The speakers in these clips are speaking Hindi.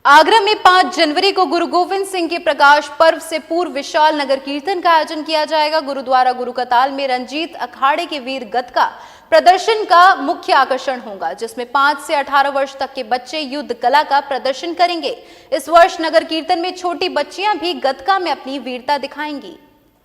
आगरा में 5 जनवरी को गुरु गोविंद सिंह के प्रकाश पर्व से पूर्व विशाल नगर कीर्तन का आयोजन किया जाएगा। गुरुद्वारा गुरुकताल में रंजीत अखाड़े के वीर गतका प्रदर्शन का मुख्य आकर्षण होगा, जिसमें 5 से 18 वर्ष तक के बच्चे युद्ध कला का प्रदर्शन करेंगे। इस वर्ष नगर कीर्तन में छोटी बच्चियां भी गतका में अपनी वीरता दिखाएंगी।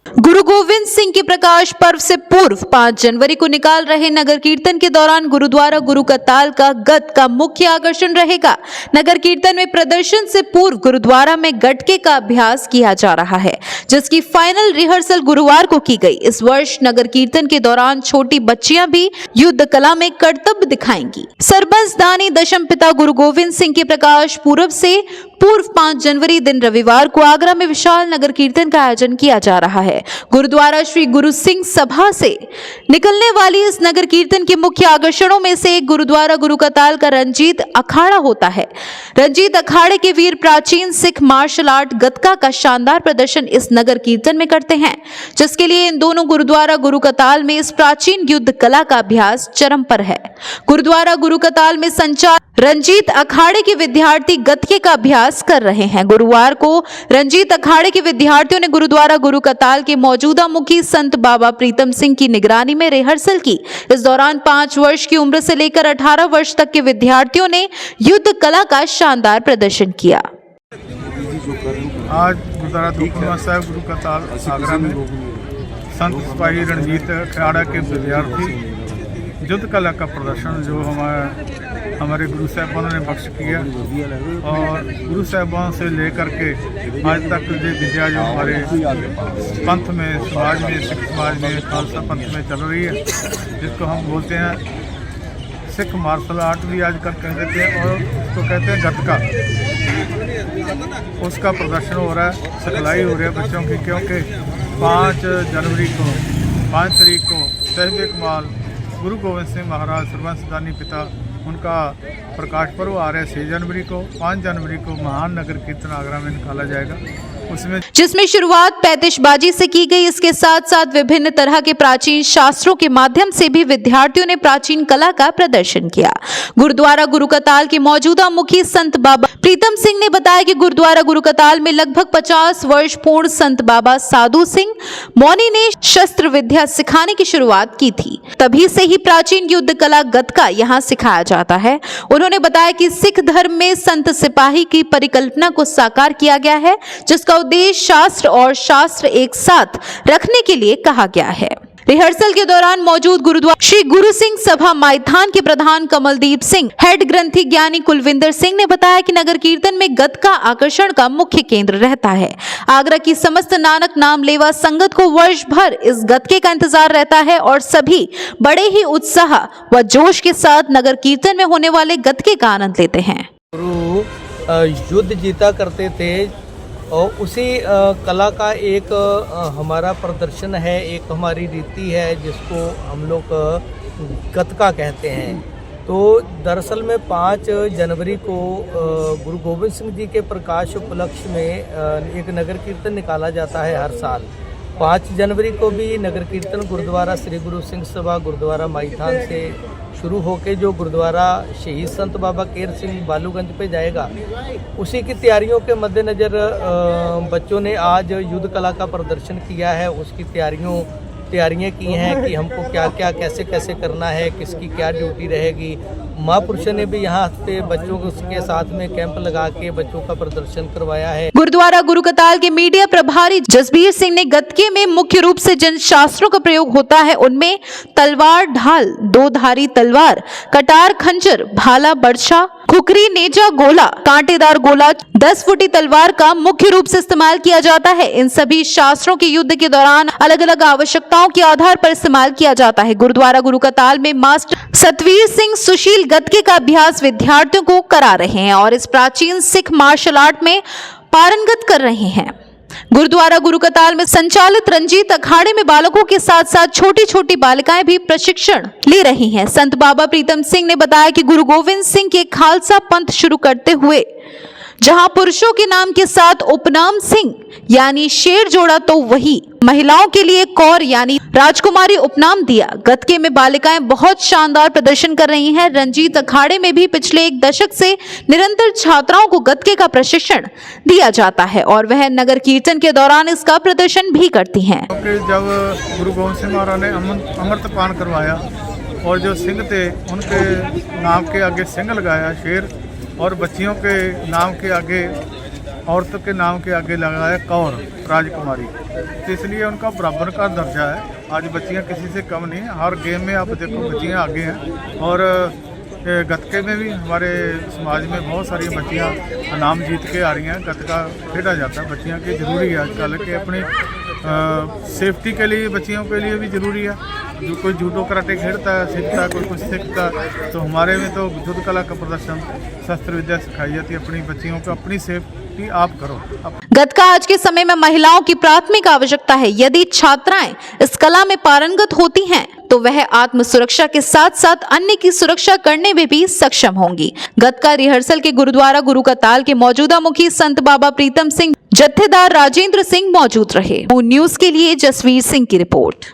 गुरु गोविंद सिंह के प्रकाश पर्व से पूर्व 5 जनवरी को निकाल रहे नगर कीर्तन के दौरान गुरुद्वारा गुरुकताल का गत का मुख्य आकर्षण रहेगा। नगर कीर्तन में प्रदर्शन से पूर्व गुरुद्वारा में गटके का अभ्यास किया जा रहा है, जिसकी फाइनल रिहर्सल गुरुवार को की गई। इस वर्ष नगर कीर्तन के दौरान छोटी बच्चियां भी युद्ध कला में कर्तव्य दिखाएंगी। सरबंस दानी दशम पिता गुरु गोविंद सिंह के प्रकाश पूर्व से पूर्व 5 जनवरी दिन रविवार को आगरा में विशाल नगर कीर्तन का आयोजन किया जा रहा है। गुरुद्वारा श्री गुरु सिंह सभा से निकलने वाली इस नगर कीर्तन के मुख्य आकर्षणों में से एक गुरुद्वारा गुरुकताल का रंजीत अखाड़ा होता है। रंजीत अखाड़े के वीर प्राचीन सिख मार्शल आर्ट गतका का शानदार प्रदर्शन इस नगर कीर्तन में करते हैं, जिसके लिए इन दोनों गुरुद्वारा गुरुकताल में इस प्राचीन युद्ध कला का अभ्यास चरम पर है। गुरुद्वारा गुरुकताल में संचालित रंजीत अखाड़े के विद्यार्थी गतके का अभ्यास कर रहे हैं। गुरुवार को रंजीत अखाड़े के विद्यार्थियों ने गुरुद्वारा गुरुकताल के मौजूदा मुखी संत बाबा प्रीतम सिंह की निगरानी में रिहर्सल की। इस दौरान 5 वर्ष की उम्र से लेकर 18 वर्ष तक के विद्यार्थियों ने युद्ध कला का शानदार प्रदर्शन किया। आज गुरुद्वारा दुखमा साहिब गुरुकताल आगरा में संत सिपाही रंजीत अखाड़ा के विद्यार्थी युद्ध कला का प्रदर्शन जो हमारे गुरु साहिबान ने बख्श किया, और गुरु साहिबान से लेकर के आज तक जो विद्या जो हमारे पंथ में, समाज में, सिख समाज में, खालसा पंथ में चल रही है, जिसको हम बोलते हैं सिख मार्शल आर्ट भी आजकल कहते हैं, और उसको कहते हैं गतका। उसका प्रदर्शन हो रहा है, सिखलाई हो रही है बच्चों की, क्योंकि 5 जनवरी को 5 तारीख को साहिब कमाल गुरु गोविंद सिंह महाराज सरबंस दानी पिता उनका प्रकाश पर्व आ रहा है 6 जनवरी को। 5 जनवरी को महान नगर कीर्तन आगरा में निकाला जाएगा, जिसमें शुरुआत पैतिशबाजी से की गई। इसके साथ साथ विभिन्न तरह के प्राचीन शास्त्रों के माध्यम से भी विद्यार्थियों ने प्राचीन कला का प्रदर्शन किया। गुरुद्वारा गुरुकताल के मौजूदा मुखी संत बाबा प्रीतम सिंह ने बताया कि गुरुद्वारा गुरुकताल में लगभग 50 वर्ष पूर्ण संत बाबा साधु सिंह मौनी ने शस्त्र विद्या सिखाने की शुरुआत की थी। तभी से ही प्राचीन युद्ध कला गतका यहाँ सिखाया जाता है। उन्होंने बताया कि सिख धर्म में संत सिपाही की परिकल्पना को साकार किया गया है, जिसका उद्देश्य शास्त्र और शास्त्र एक साथ रखने के लिए कहा गया है। रिहर्सल के दौरान मौजूद गुरुद्वारा श्री गुरु सिंह सभा माइथान के प्रधान कमलदीप सिंह, हेड ग्रंथी ज्ञानी कुलविंदर सिंह ने बताया कि नगर कीर्तन में गतका आकर्षण का मुख्य केंद्र रहता है। आगरा की समस्त नानक नाम लेवा संगत को वर्ष भर इस गतके का इंतजार रहता है, और सभी बड़े ही उत्साह व जोश के साथ नगर कीर्तन में होने वाले गतके का आनंद लेते हैं। गुरु युद्ध जीता करते थे, और उसी कला का एक हमारा प्रदर्शन है, एक हमारी रीति है जिसको हम लोग गतका कहते हैं। तो दरअसल में 5 जनवरी को गुरु गोविंद सिंह जी के प्रकाश उपलक्ष्य में एक नगर कीर्तन निकाला जाता है हर साल। 5 जनवरी को भी नगर कीर्तन गुरुद्वारा श्री गुरु सिंह सभा गुरुद्वारा माइथान से शुरू होकर जो गुरुद्वारा शहीद संत बाबा केर सिंह बालूगंज पे जाएगा, उसी की तैयारियों के मद्देनज़र बच्चों ने आज युद्ध कला का प्रदर्शन किया है। उसकी तैयारियां की हैं कि हमको क्या क्या कैसे कैसे करना है, किसकी क्या ड्यूटी रहेगी। महापुरुषों ने भी यहाँ पे बच्चों के साथ में कैंप लगा के बच्चों का प्रदर्शन करवाया है। गुरुद्वारा गुरुकताल के मीडिया प्रभारी जसबीर सिंह ने गतके में मुख्य रूप से जिन शास्त्रों का प्रयोग होता है उनमें तलवार ढाल, 2 धारी तलवार, कटार, खंजर, भाला, बर्छा, खुकरी, नेजा, गोला, कांटेदार गोला, 10 फुटी तलवार का मुख्य रूप से इस्तेमाल किया जाता है। इन सभी शास्त्रों के युद्ध के दौरान अलग अलग आवश्यकताओं के आधार पर इस्तेमाल किया जाता है। गुरुद्वारा गुरुकताल में मास्टर सतवीर सिंह सुशील गतके का अभ्यास विद्यार्थियों को करा रहे हैं और इस प्राचीन सिख मार्शल आर्ट में पारंगत कर रहे हैं। गुरुद्वारा गुरुकताल में संचालित रंजीत अखाड़े में बालकों के साथ साथ छोटी छोटी बालिकाएं भी प्रशिक्षण ले रही हैं। संत बाबा प्रीतम सिंह ने बताया कि गुरु गोविंद सिंह के खालसा पंथ शुरू करते हुए जहां पुरुषों के नाम के साथ उपनाम सिंह यानी शेर जोड़ा तो वही महिलाओं के लिए कौर यानी राजकुमारी उपनाम दिया। गतके में बालिकाएं बहुत शानदार प्रदर्शन कर रही हैं। रंजीत अखाड़े में भी पिछले 1 दशक से निरंतर छात्राओं को गतके का प्रशिक्षण दिया जाता है और वह नगर कीर्तन के दौरान इसका प्रदर्शन भी करती हैं। क्योंकि जब गुरु गोविंद सिंह महाराज ने अमृतपान करवाया और जो सिंह थे उनके नाम के आगे सिंह लगाया शेर, और बच्चियों के नाम के आगे औरतों के नाम के आगे लगाया कौर राजकुमारी, तो इसलिए उनका बराबर का दर्जा है। आज बच्चियां किसी से कम नहीं है, हर गेम में आप देखो बच्चियां आगे हैं। और गतके में भी हमारे समाज में बहुत सारी बच्चियां इनाम जीत के आ रही हैं। गतका खेला जाता है बच्चियों की, ज़रूरी है आजकल कि अपनी सेफ्टी के लिए बच्चियों के लिए भी ज़रूरी है। जो कोई जूडो कराटे खेलता है, सीखता है, कोई कुछ सीखता है, तो हमारे में तो युद्ध कला का प्रदर्शन, शस्त्र विद्या सिखाई जाती है। अपनी बच्चियों को अपनी सेफ्टी आप करो। गतका आज के समय में महिलाओं की प्राथमिक आवश्यकता है। यदि छात्राएं इस कला में पारंगत होती हैं तो वह आत्म सुरक्षा के साथ साथ अन्य की सुरक्षा करने में भी सक्षम होंगी। गतका रिहर्सल के गुरुद्वारा गुरु का ताल के मौजूदा मुखी संत बाबा प्रीतम सिंह, जत्थेदार राजेंद्र सिंह मौजूद रहे। न्यूज़ के लिए जसवीर सिंह की रिपोर्ट।